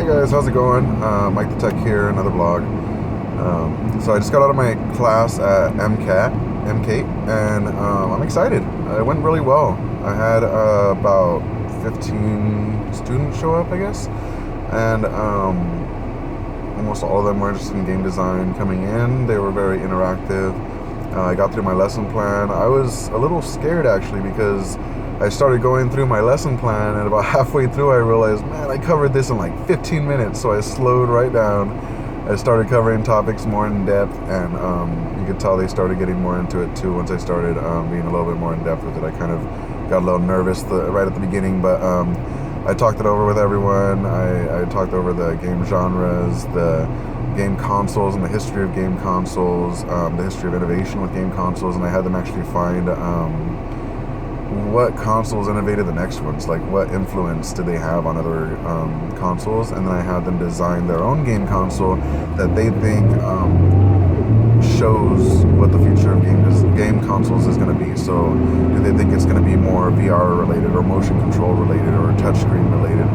Hey guys, how's it going? MikeTheTech here, another vlog. So I just got out of my class at MK, and I'm excited. It went really well. I had about 15 students show up, I guess, and almost all of them were interested in game design coming in. They were very interactive. I got through my lesson plan. I was a little scared actually because I started going through my lesson plan, and about halfway through I realized, man, I covered this in like 15 minutes, so I slowed right down. I started covering topics more in depth, and you could tell they started getting more into it too once I started being a little bit more in depth with it. I kind of got a little nervous right at the beginning, but I talked it over with everyone. I talked over the game genres, the game consoles and the history of game consoles, the history of innovation with game consoles, and I had them actually find what consoles innovated the next ones, like what influence did they have on other consoles, and then I had them design their own game console that they think shows what the future of game consoles is going to be. So do they think it's going to be more VR related or motion control related or touchscreen related?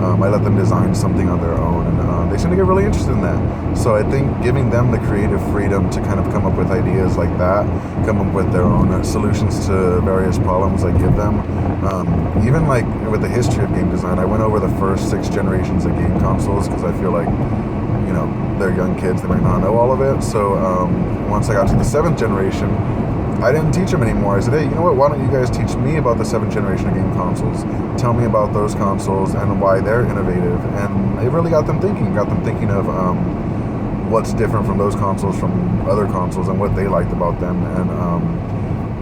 I let them design something on their own, and they seem to get really interested in that. So I think giving them the creative freedom to kind of come up with ideas like that, come up with their own solutions to various problems I give them. Even like with the history of game design, I went over the first 6 generations of game consoles because I feel like, you know, they're young kids, they might not know all of it. So once I got to the 7th generation, I didn't teach them anymore. I said, hey, you know what, why don't you guys teach me about the 7th generation of game consoles? Tell me about those consoles and why they're innovative. And it really got them thinking of what's different from those consoles from other consoles and what they liked about them. And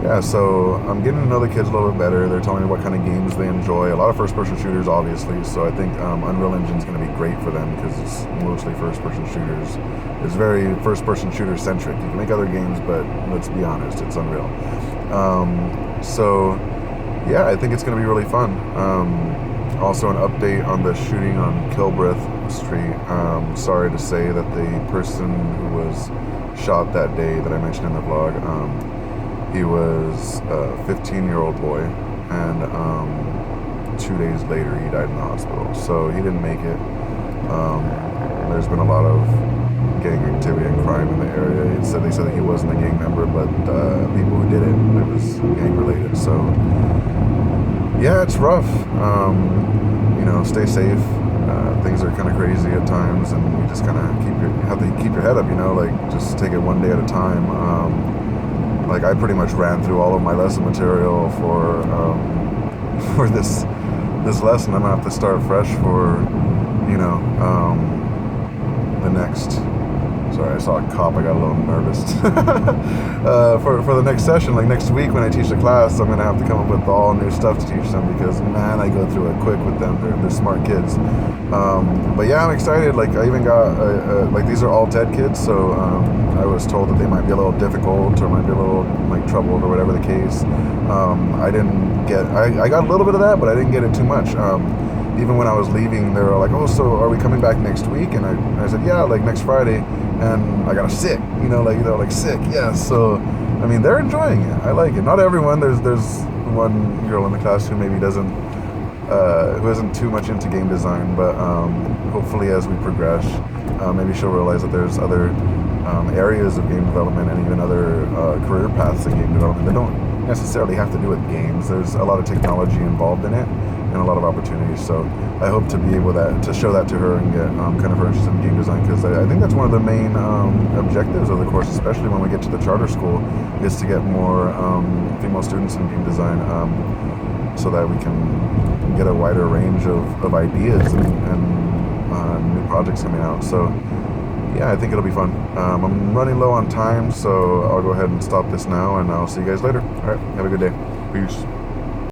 yeah, so I'm getting to know the kids a little bit better. They're telling me what kind of games they enjoy. A lot of first-person shooters, obviously. So I think Unreal Engine's going to be great for them because it's mostly first-person shooters. It's very first-person shooter-centric. You can make other games, but let's be honest, it's Unreal. So yeah, I think it's going to be really fun. Also, an update on the shooting on Kilbreth Street. Sorry to say that the person who was shot that day that I mentioned in the vlog, he was a 15-year-old boy, and 2 days later he died in the hospital. So he didn't make it. There's been a lot of gang activity and crime in the area. They said that he wasn't a gang member, but people who did it was gang related. So yeah, it's rough. You know, stay safe. Things are kind of crazy at times, and you just kind of have to keep your head up. You know, like just take it one day at a time. Like I pretty much ran through all of my lesson material for this lesson. I'm gonna have to start fresh for, you know, the next. Sorry, I saw a cop. I got a little nervous. For the next session, like next week when I teach the class, I'm gonna have to come up with all new stuff to teach them because man, I go through it quick with them. They're smart kids. But yeah, I'm excited. Like I even got like these are all TED kids, so I was told that they might be a little difficult or might be a little like troubled or whatever the case. I didn't get. I got a little bit of that, but I didn't get it too much. Even when I was leaving, they were like, oh, so are we coming back next week? And I said, yeah, like next Friday. And I got a sick, you know, like, they're like sick, yeah. So, I mean, they're enjoying it. I like it. Not everyone. There's one girl in the class who maybe who isn't too much into game design, but hopefully as we progress, maybe she'll realize that there's other areas of game development and even other career paths in game development that don't necessarily have to do with games. There's a lot of technology involved in it and a lot of opportunities. So I hope to be able to show that to her and get kind of her interest in game design, because I think that's one of the main objectives of the course, especially when we get to the charter school, is to get more female students in game design, so that we can get a wider range of ideas and new projects coming out. So yeah, I think it'll be fun. I'm running low on time, so I'll go ahead and stop this now, and I'll see you guys later. All right, have a good day. Peace.